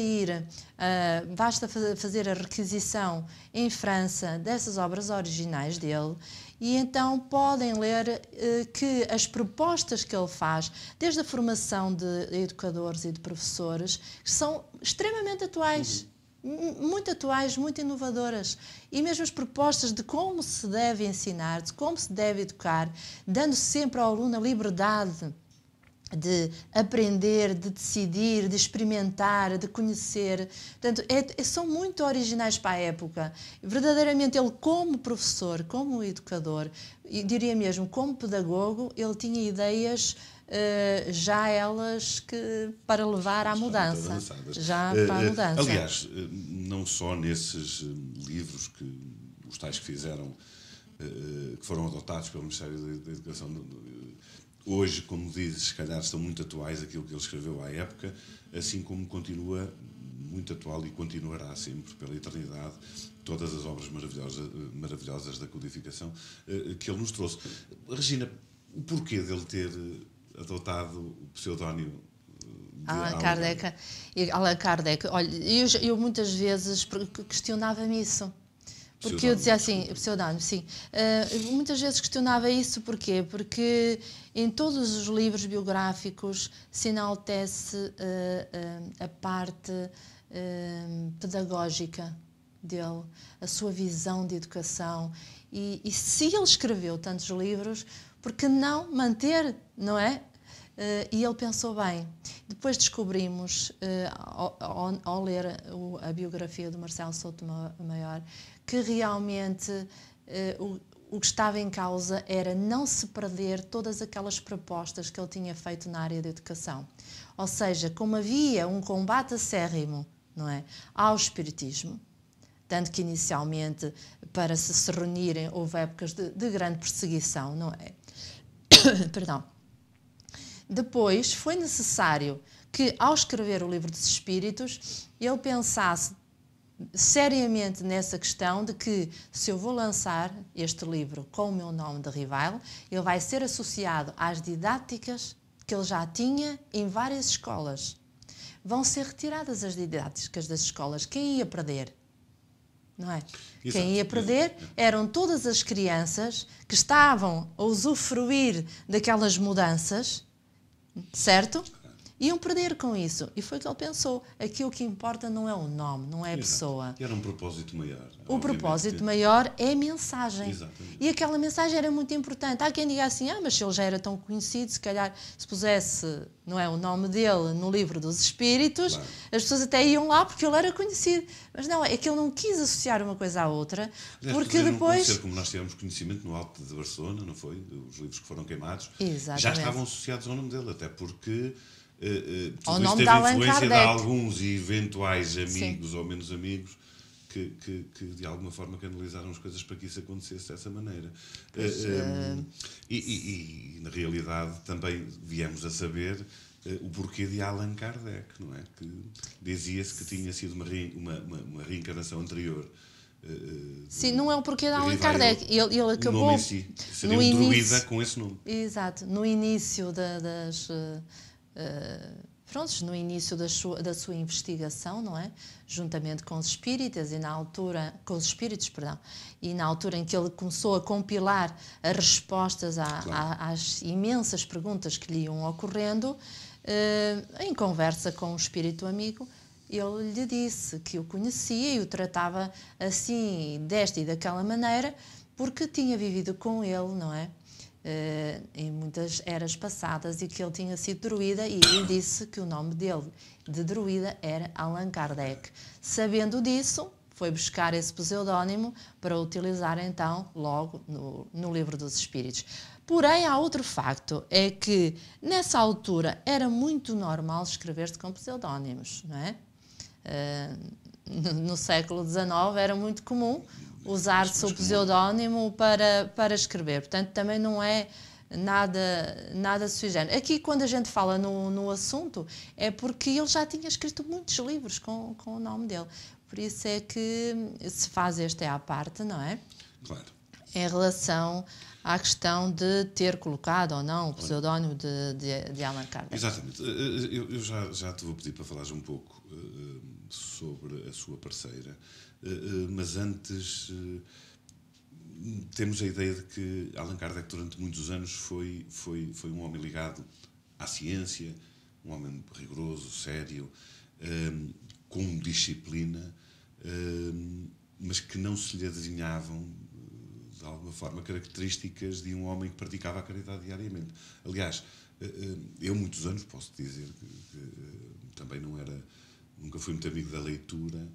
fazer a requisição em França dessas obras originais dele, e então podem ler que as propostas que ele faz, desde a formação de educadores e de professores, são extremamente atuais, muito atuais, muito inovadoras. E mesmo as propostas de como se deve ensinar, de como se deve educar, dando sempre ao aluno a liberdade de aprender, de decidir, de experimentar, de conhecer. Portanto, são muito originais para a época. Verdadeiramente, ele, como professor, como educador, e diria mesmo como pedagogo, ele tinha ideias já elas para levar à mudança. Já para a mudança. Aliás, não só nesses livros os tais que fizeram, que foram adotados pelo Ministério da Educação, hoje, como dizes, se calhar estão muito atuais aquilo que ele escreveu à época, assim como continua muito atual e continuará sempre pela eternidade todas as obras maravilhosas da codificação que ele nos trouxe. Regina, o porquê dele ter adotado o pseudónimo de Allan Kardec? Olha, eu muitas vezes questionava-me isso. Porque eu dizia assim, pseudónimo, sim. Muitas vezes questionava isso, porquê? Porque em todos os livros biográficos se enaltece a parte pedagógica dele, a sua visão de educação. E se ele escreveu tantos livros, por que não manter, não é? E ele pensou bem. Depois descobrimos, ao ler a biografia do Marcelo Souto Maior, que realmente o que estava em causa era não se perder todas aquelas propostas que ele tinha feito na área da educação. Ou seja, como havia um combate acérrimo, não é, ao espiritismo, tanto que inicialmente, para se reunirem, houve épocas de grande perseguição, não é? Perdão. Depois foi necessário que, ao escrever o Livro dos Espíritos, ele pensasse seriamente nessa questão de que, se eu vou lançar este livro com o meu nome de Rival, ele vai ser associado às didáticas que ele já tinha em várias escolas. Vão ser retiradas as didáticas das escolas. Quem ia perder? Não é? Exato. Quem ia perder eram todas as crianças que estavam a usufruir daquelas mudanças, certo? Iam perder com isso. E foi o que ele pensou. Aqui o que importa não é o nome, não é a pessoa. E era um propósito maior. O propósito maior é a mensagem. Exatamente. E aquela mensagem era muito importante. Há quem diga assim, mas se ele já era tão conhecido, se calhar se pusesse, não é, o nome dele no Livro dos Espíritos, claro, as pessoas até iam lá porque ele era conhecido. Mas não, é que ele não quis associar uma coisa à outra. Aliás, porque depois... Não pode ser como nós tivemos conhecimento no Alto de Barcelona, não foi? Os livros que foram queimados. Exatamente. Já estavam associados ao nome dele, até porque... ao tudo nome isso teve de Allan influência Kardec. de alguns eventuais amigos, sim, ou menos amigos que de alguma forma canalizaram as coisas para que isso acontecesse dessa maneira. E na realidade também viemos a saber o porquê de Allan Kardec, não é? Que dizia-se que tinha sido uma reencarnação anterior. Sim, não é o porquê de Allan Kardec. Ele acabou. O nome em si seria um druida com esse nome. Exato. No início no início da sua investigação, não é? Juntamente com os espíritas e na altura em que ele começou a compilar as respostas às imensas perguntas que lhe iam ocorrendo, em conversa com um espírito amigo, ele lhe disse que o conhecia e o tratava assim, desta e daquela maneira, porque tinha vivido com ele, não é? Em muitas eras passadas, e que ele tinha sido druida, e ele disse que o nome dele de druida era Allan Kardec. Sabendo disso, foi buscar esse pseudónimo para utilizar então logo no Livro dos Espíritos. Porém, há outro facto, é que nessa altura era muito normal escrever-se com pseudónimos, não é? No século XIX era muito comum usar-se o pseudónimo para escrever. Portanto, também não é nada sui generis. Aqui, quando a gente fala no assunto, é porque ele já tinha escrito muitos livros com o nome dele. Por isso é que se faz este à parte, não é? Claro. Em relação à questão de ter colocado ou não o pseudónimo de Allan Kardec. Exatamente. Eu já te vou pedir para falares um pouco sobre a sua parceira, mas antes temos a ideia de que Allan Kardec durante muitos anos foi um homem ligado à ciência, um homem rigoroso, sério, com disciplina, mas que não se lhe adivinhavam de alguma forma características de um homem que praticava a caridade diariamente. Aliás, eu muitos anos posso dizer que também nunca fui muito amigo da leitura,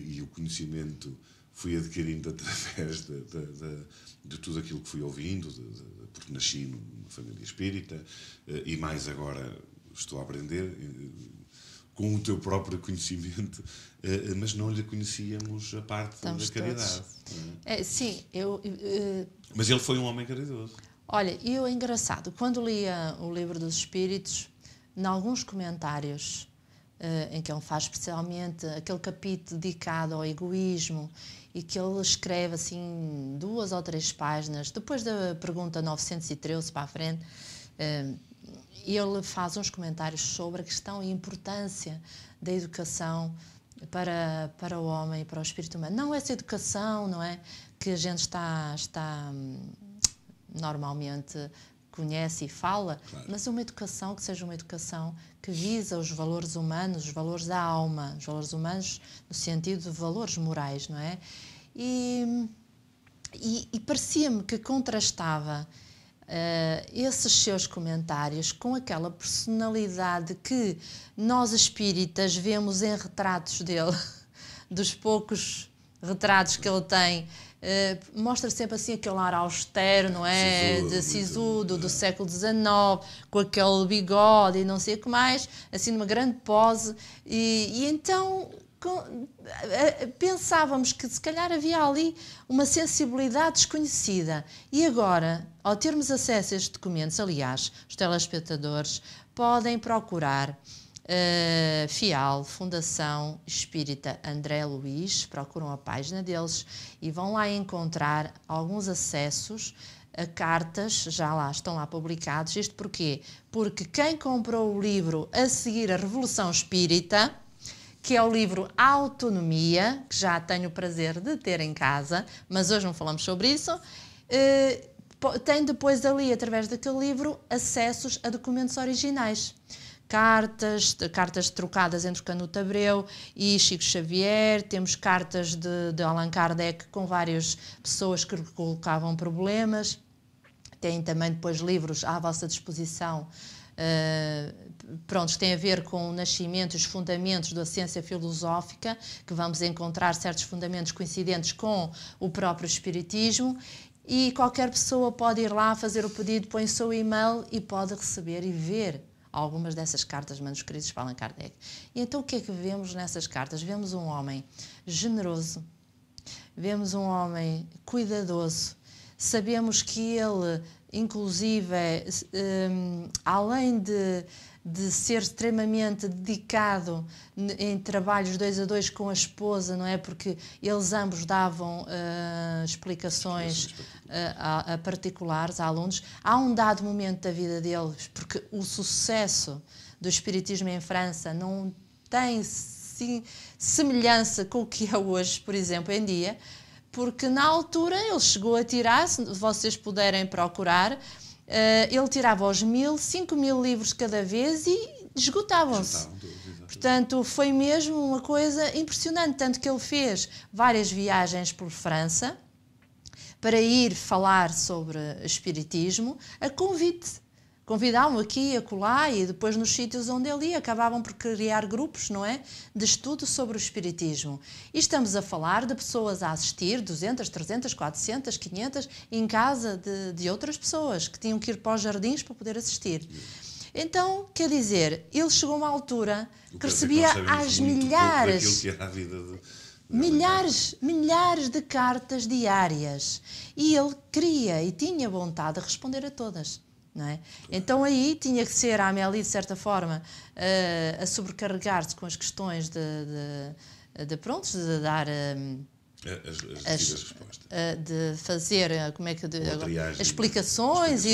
e o conhecimento fui adquirindo através de tudo aquilo que fui ouvindo, porque nasci numa família espírita, e mais agora estou a aprender com o teu próprio conhecimento, mas não lhe conhecíamos a parte da caridade. Sim, mas ele foi um homem caridoso. Olha, é engraçado, quando lia o Livro dos Espíritos, em alguns comentários, em que ele faz especialmente aquele capítulo dedicado ao egoísmo, e que ele escreve assim 2 ou 3 páginas, depois da pergunta 913 para a frente, ele faz uns comentários sobre a questão e a importância da educação para o homem e para o espírito humano. Não essa educação, não é, que a gente está normalmente conhece e fala, claro, mas uma educação que seja uma educação que visa os valores humanos, os valores da alma, os valores humanos no sentido de valores morais, não é? E parecia-me que contrastava esses seus comentários com aquela personalidade que nós espíritas vemos em retratos dele, dos poucos retratos que ele tem. Mostra sempre assim aquele ar austero, não é? De sisudo, do século XIX, com aquele bigode e não sei o que mais, assim numa grande pose, e então pensávamos que se calhar havia ali uma sensibilidade desconhecida. E agora, ao termos acesso a estes documentos, aliás, os telespectadores podem procurar FIAL, Fundação Espírita André Luiz, procuram a página deles e vão lá encontrar alguns acessos a cartas, já lá estão lá publicados. Isto porquê? Porque quem comprou o livro a seguir a Revolução Espírita, que é o livro Autonomia, que já tenho o prazer de ter em casa, mas hoje não falamos sobre isso, tem depois ali, através daquele livro, acessos a documentos originais. Cartas trocadas entre Canuto Abreu e Chico Xavier, temos cartas de Allan Kardec com várias pessoas que lhe colocavam problemas, tem também depois livros à vossa disposição, que têm a ver com o nascimento e os fundamentos da ciência filosófica, que vamos encontrar certos fundamentos coincidentes com o próprio Espiritismo, e qualquer pessoa pode ir lá fazer o pedido, põe o seu e-mail e pode receber e ver algumas dessas cartas manuscritas para Allan Kardec. E então o que é que vemos nessas cartas? Vemos um homem generoso, vemos um homem cuidadoso, sabemos que ele, inclusive, além de ser extremamente dedicado em trabalhos 2 a 2 com a esposa, não é? Porque eles ambos davam explicações a particulares, a alunos. Há um dado momento da vida deles, porque o sucesso do espiritismo em França não tem semelhança com o que é hoje, por exemplo, em dia, porque na altura ele chegou a tirar, se vocês puderem procurar, ele tirava aos 5.000 livros cada vez e esgotavam-se. Portanto, foi mesmo uma coisa impressionante, tanto que ele fez várias viagens por França para ir falar sobre espiritismo, a convite. Convidavam aqui, acolá, e depois nos sítios onde ele ia, acabavam por criar grupos, não é, de estudo sobre o espiritismo. E estamos a falar de pessoas a assistir, 200, 300, 400, 500, em casa de outras pessoas, que tinham que ir para os jardins para poder assistir. Então, quer dizer, ele chegou a uma altura que recebia às milhares, milhares de cartas diárias. E ele queria e tinha vontade de responder a todas. Não é? Então aí tinha que ser a Amélie, de certa forma, a sobrecarregar-se com as questões de dar de fazer explicações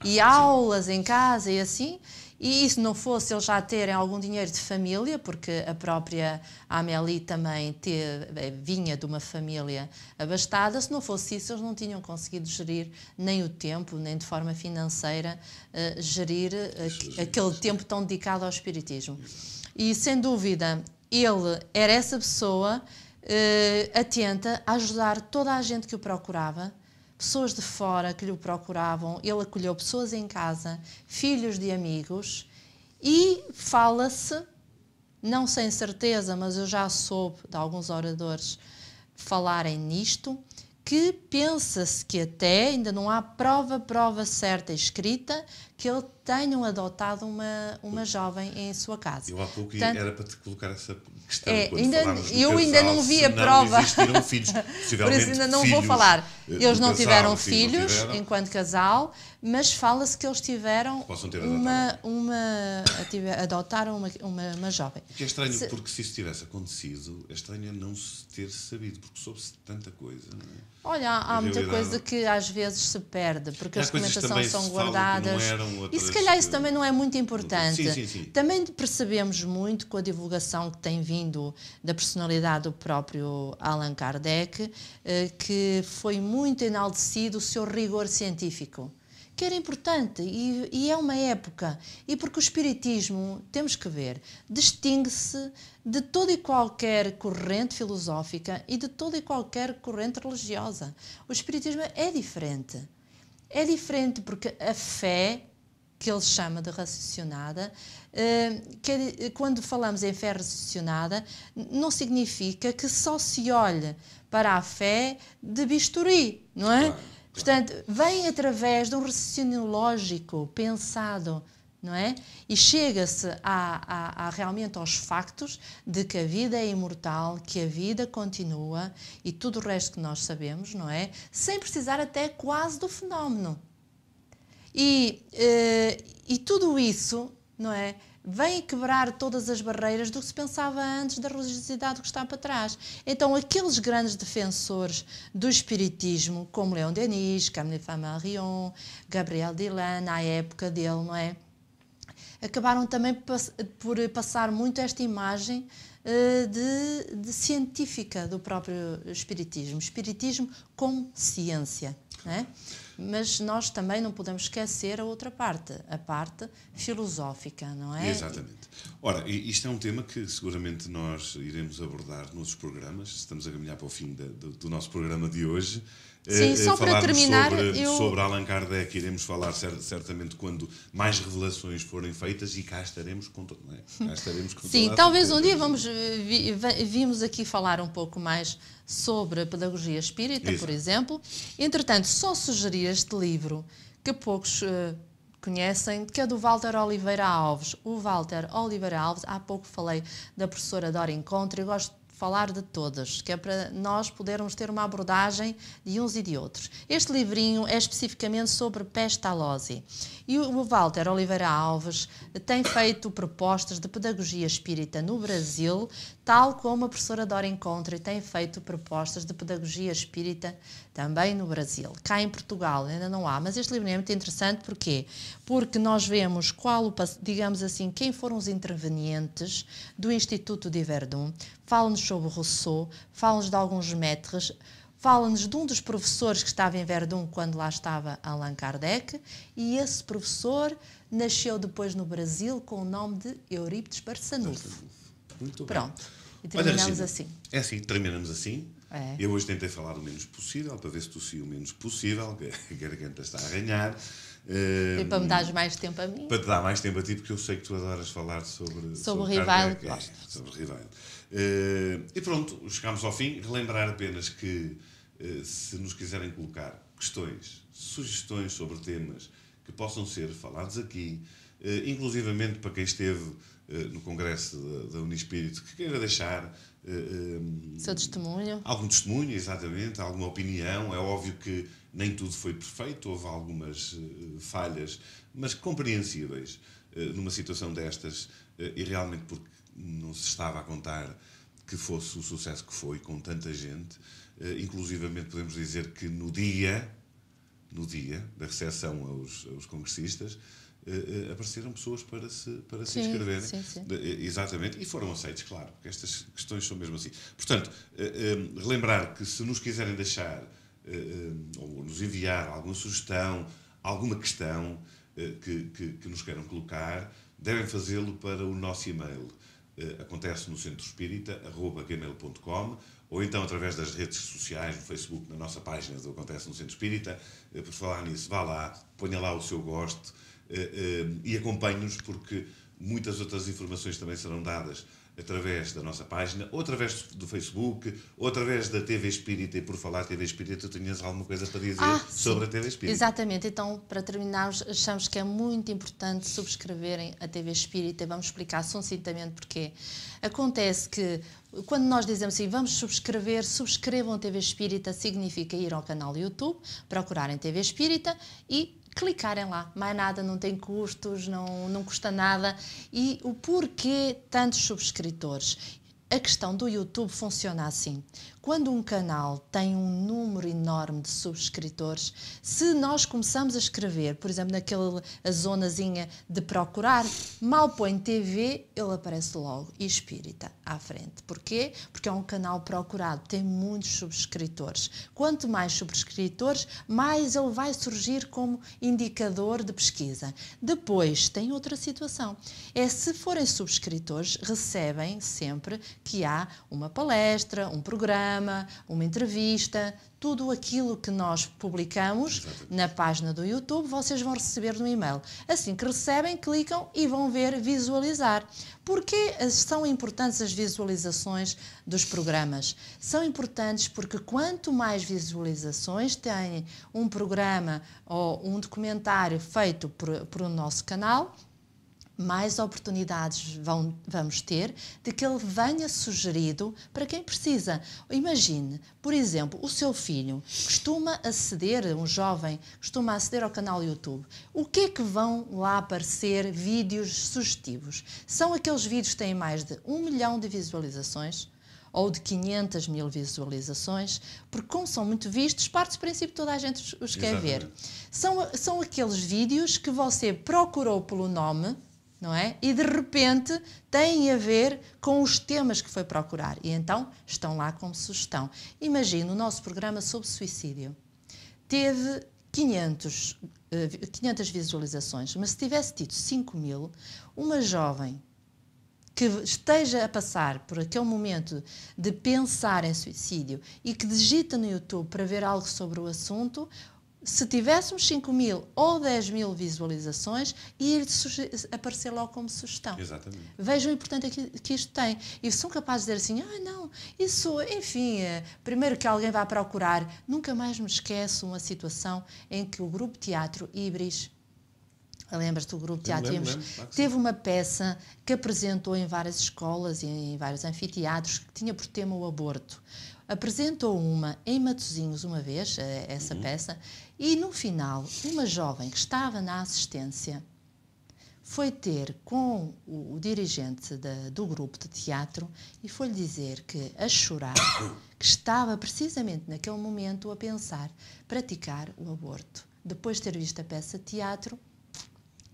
e aulas em casa e assim. E isso não fosse eles já terem algum dinheiro de família, porque a própria Amélie também vinha de uma família abastada, se não fosse isso eles não tinham conseguido gerir nem o tempo, nem de forma financeira, gerir aquele tempo tão dedicado ao espiritismo. E sem dúvida ele era essa pessoa atenta a ajudar toda a gente que o procurava, pessoas de fora que lhe procuravam, ele acolheu pessoas em casa, filhos de amigos, e fala-se, não sem certeza, mas eu já soube de alguns oradores falarem nisto, que pensa-se que até ainda não há prova certa escrita que ele tenha adotado uma jovem em sua casa. Eu há pouco portanto, era para te colocar essa questão. Eu ainda não vi a prova. Existiram filhos, por isso ainda não vou falar. Eles não tiveram filhos enquanto casal, mas fala-se que eles tiveram adotaram uma jovem. O que é estranho, porque se isso tivesse acontecido, é estranho não se ter sabido, porque soube-se tanta coisa. Não é? Olha, há muita coisa que às vezes se perde, porque as documentações são guardadas. E se calhar isso também não é muito importante. Sim. Também percebemos muito com a divulgação que tem vindo da personalidade do próprio Allan Kardec, que foi muito enaltecido o seu rigor científico, que era importante e é uma época. E porque o espiritismo, temos que ver, distingue-se de toda e qualquer corrente filosófica e de toda e qualquer corrente religiosa. O espiritismo é diferente. É diferente porque a fé, que ele chama de raciocinada, quando falamos em fé raciocinada, não significa que só se olhe para a fé de bisturi, não é? Claro. Portanto, vem através de um raciocínio lógico, pensado, não é? E chega-se realmente aos factos de que a vida é imortal, que a vida continua e tudo o resto que nós sabemos, não é? Sem precisar até quase do fenómeno. E tudo isso, não é? Vem quebrar todas as barreiras do que se pensava antes da religiosidade que está para trás. Então, aqueles grandes defensores do espiritismo, como Leon Denis, Camille Flammarion, Gabriel Deslane, na época dele, não é? Acabaram também por passar muito esta imagem de científica do próprio espiritismo. Espiritismo como ciência, não é? Mas nós também não podemos esquecer a outra parte, a parte filosófica, não é? Exatamente. Ora, isto é um tema que seguramente nós iremos abordar nos programas. Estamos a caminhar para o fim do nosso programa de hoje. Sim, só para terminar, sobre Allan Kardec iremos falar certamente quando mais revelações forem feitas e cá estaremos com todo, não é? Cá estaremos com sim, talvez um dia vimos aqui falar um pouco mais sobre a pedagogia espírita, por exemplo. Entretanto, só sugerir este livro que poucos conhecem, que é do Walter Oliveira Alves. O Walter Oliveira Alves, há pouco falei da professora Dora Encontro, eu gosto de falar de todas, que é para nós podermos ter uma abordagem de uns e de outros. Este livrinho é especificamente sobre pestalozzi. E o Walter Oliveira Alves tem feito propostas de pedagogia espírita no Brasil, tal como a professora Dora Encontro tem feito propostas de pedagogia espírita também no Brasil. Cá em Portugal ainda não há, mas este livro é muito interessante, porquê? Porque nós vemos digamos assim, quem foram os intervenientes do Instituto de Verdun, fala-nos sobre Rousseau, fala-nos de alguns maîtres, fala-nos de um dos professores que estava em Verdun quando lá estava Allan Kardec, e esse professor nasceu depois no Brasil com o nome de Eurípides Barçanufo. Muito bem. Pronto. E terminamos assim. É assim, terminamos assim. É. Eu hoje tentei falar o menos possível, para ver se tossi o menos possível, que a garganta está a arranhar. E para me dares mais tempo a mim. Para te dar mais tempo a ti, porque eu sei que tu adoras falar sobre o Rivail. Sobre Rivail. E pronto, chegámos ao fim. Relembrar apenas que, se nos quiserem colocar questões, sugestões sobre temas que possam ser falados aqui, inclusivamente para quem esteve no Congresso da Unispírito, que queira deixar seu testemunho. Algum testemunho, exatamente, alguma opinião. É óbvio que nem tudo foi perfeito, houve algumas falhas, mas compreensíveis numa situação destas, e realmente porque não se estava a contar que fosse o sucesso que foi, com tanta gente. Inclusivamente podemos dizer que no dia da recepção aos congressistas, apareceram pessoas para se inscreverem. Sim, sim. Exatamente, e foram aceitos, claro, porque estas questões são mesmo assim. Portanto, relembrar que se nos quiserem deixar ou nos enviar alguma sugestão, alguma questão que nos queiram colocar, devem fazê-lo para o nosso e-mail. Acontece no centroespírita@gmail.com, ou então através das redes sociais, no Facebook, na nossa página do Acontece no Centro Espírita. Por falar nisso, vá lá, ponha lá o seu gosto e acompanhe-nos, porque muitas outras informações também serão dadas através da nossa página, ou através do Facebook, ou através da TV Espírita. E por falar TV Espírita, tu tinhas alguma coisa para dizer sobre a TV Espírita? Exatamente. Então, para terminarmos, achamos que é muito importante subscreverem a TV Espírita. Vamos explicar sucintamente porquê. Acontece que, quando nós dizemos assim, vamos subscrevam a TV Espírita, significa ir ao canal YouTube, procurarem TV Espírita e clicarem lá. Mais nada, não tem custos, não custa nada. E o porquê tantos subscritores? A questão do YouTube funciona assim. Quando um canal tem um número enorme de subscritores, se nós começamos a escrever, por exemplo, naquela zonazinha de procurar, mal põe TV, ele aparece logo, e Espírita, à frente. Porquê? Porque é um canal procurado, tem muitos subscritores. Quanto mais subscritores, mais ele vai surgir como indicador de pesquisa. Depois, tem outra situação. Se forem subscritores, recebem sempre que há uma palestra, um programa, uma entrevista, tudo aquilo que nós publicamos na página do YouTube, vocês vão receber no e-mail. Assim que recebem, clicam e vão ver visualizar. Porquê são importantes as visualizações dos programas? São importantes porque quanto mais visualizações tem um programa ou um documentário feito por o nosso canal, mais oportunidades vamos ter de que ele venha sugerido para quem precisa. Imagine, por exemplo, o seu filho um jovem costuma aceder ao canal YouTube. O que é que vão lá aparecer vídeos sugestivos? São aqueles vídeos que têm mais de 1 milhão de visualizações, ou de 500 mil visualizações, porque como são muito vistos, parte do princípio que toda a gente os quer ver. São aqueles vídeos que você procurou pelo nome, não é? E de repente têm a ver com os temas que foi procurar. E então estão lá como sugestão. Imagina o nosso programa sobre suicídio. Teve 500 visualizações, mas se tivesse tido 5.000, uma jovem que esteja a passar por aquele momento de pensar em suicídio e que digita no YouTube para ver algo sobre o assunto, se tivéssemos 5.000 ou 10.000 visualizações, ia aparecer logo como sugestão. Exatamente. Vejam o importante que isto tem. E são capazes de dizer assim, não, isso, enfim, primeiro que alguém vai procurar. Nunca mais me esqueço uma situação em que o grupo Teatro Ibris Lembras-te do grupo Teatro? Lembro, claro que teve uma peça que apresentou em várias escolas e em vários anfiteatros que tinha por tema o aborto. Apresentou uma em Matosinhos uma vez, essa peça, e no final, uma jovem que estava na assistência foi ter com o dirigente do grupo de teatro e foi-lhe dizer que, a chorar, que estava precisamente naquele momento a pensar praticar o aborto. Depois de ter visto a peça de teatro,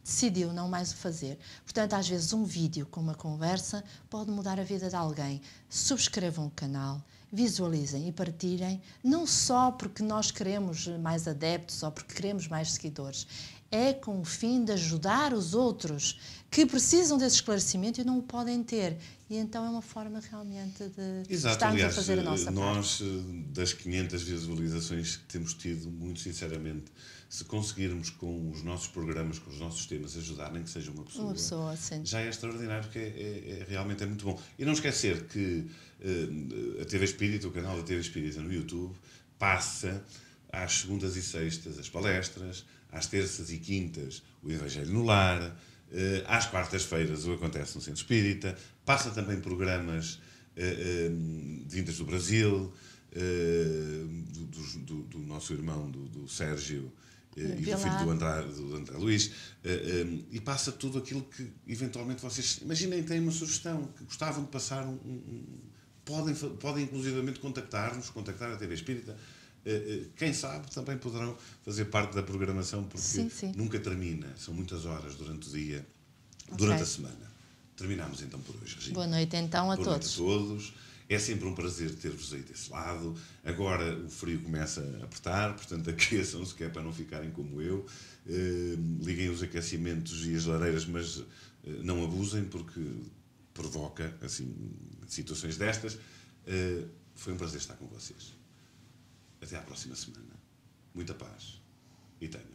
decidiu não mais o fazer. Portanto, às vezes um vídeo com uma conversa pode mudar a vida de alguém. Subscrevam o canal, visualizem e partilhem, não só porque nós queremos mais adeptos ou porque queremos mais seguidores, é com o fim de ajudar os outros que precisam desse esclarecimento e não o podem ter. E então é uma forma realmente de estarmos a fazer a nossa parte. Nós, das 500 visualizações que temos tido, muito sinceramente, se conseguirmos com os nossos programas, com os nossos temas, ajudar, nem que seja uma pessoa sim. Já é extraordinário, que realmente é muito bom. E não esquecer que a TV Espírita, o canal da TV Espírita no YouTube, passa às segundas e sextas as palestras, às terças e quintas o Evangelho no Lar, às quartas-feiras o Acontece no Centro Espírita, passa também programas vindas do Brasil, do nosso irmão, do Sérgio, e do filho do André Luís, e passa tudo aquilo que eventualmente vocês imaginem, têm uma sugestão que gostavam de passar podem inclusivamente contactar a TV Espírita. Quem sabe também poderão fazer parte da programação, porque sim. nunca termina, são muitas horas durante o dia, durante a semana. Terminamos então por hoje, Regina. Boa noite então a todos. Boa noite a todos. É sempre um prazer ter-vos aí desse lado. Agora o frio começa a apertar, portanto aqueçam-se, que é para não ficarem como eu. Liguem os aquecimentos e as lareiras, mas não abusem, porque provoca assim, situações destas. Foi um prazer estar com vocês. Até à próxima semana. Muita paz. E tenham